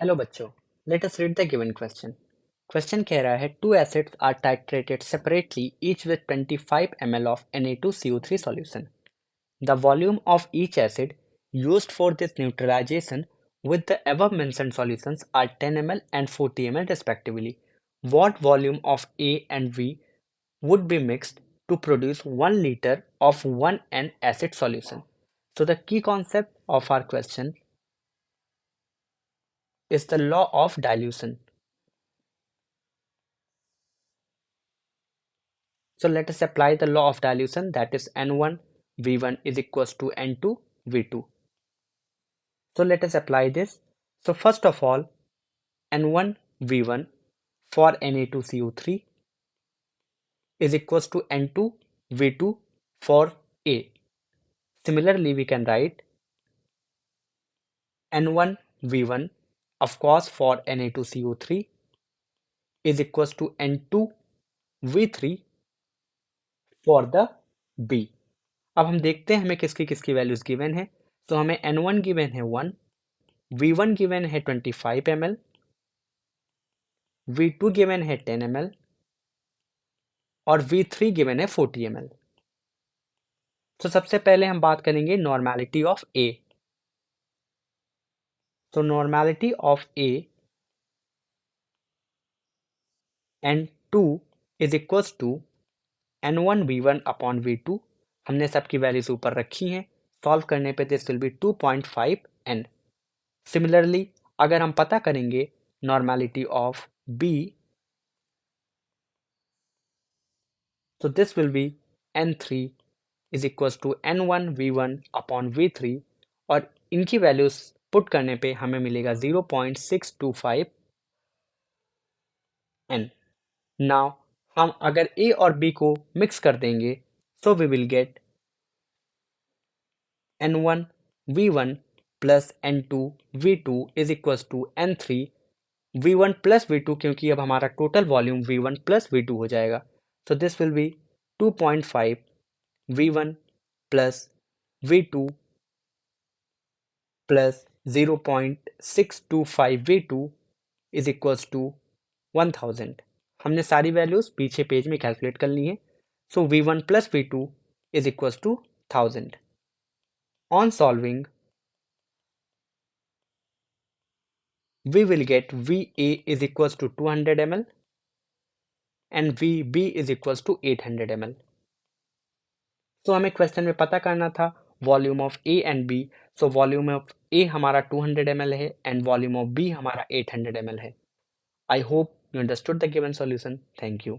Hello बच्चों, let us read the given question. Question कह रहा है two acids are titrated separately each with 25 ml ऑफ Na2CO3 solution. The volume of each acid used for this neutralization with the above mentioned solutions are 10 ml and 40 ml respectively. What volume of A and V would be mixed to produce 1 liter of 1N acid solution? So the key concept of our question is the law of dilution. So let us apply the law of dilution, that is N1 V1 is equals to N2 V2. So let us apply this. So first of all, N1 V1 for Na2CO3 is equals to N2 V2 for A. Similarly, we can write N1 V1 of course for Na2CO3 is equals to N2 V3 for the B. अब हम देखते हैं हमें किसकी किसकी values given है। तो हमें N1 गिवन है 1, V1 गिवन है 25 ml, V2 गिवन है 10 ml और V3 गिवन है 40 ml। तो सबसे पहले हम बात करेंगे नॉर्मेलिटी ऑफ A। तो normality of A N2 is equals to N1 V1 upon V2। हमने सबकी वैल्यूज ऊपर रखी हैं। सॉल्व करने पे this will be 2.5 N। Similarly अगर हम पता करेंगे normality of B, so this will be N3 is equals to N1 V1 upon V3 और इनकी वैल्यूज पुट करने पे हमें मिलेगा 0.625 N। नाउ हम अगर A और B को मिक्स कर देंगे so we will get N1 V1 plus N2 V2 is equals to N3 V1 plus V2, क्योंकि अब हमारा total volume V1 plus V2 हो जाएगा। so this will be 2.5 V1 plus V2 plus 0.625 V2 is equals to 1000। हमने सारी values पीछे page में calculate कर ली हैं। सो V1 plus V2 is equals to 1000। On solving, we will get VA is equals to 200 ml and VB is equals to 800 ml। तो हमें question में पता करना था volume of A and B. So volume of A हमारा 200 ml है and volume of B हमारा 800 ml है। I hope you understood the given solution. Thank you.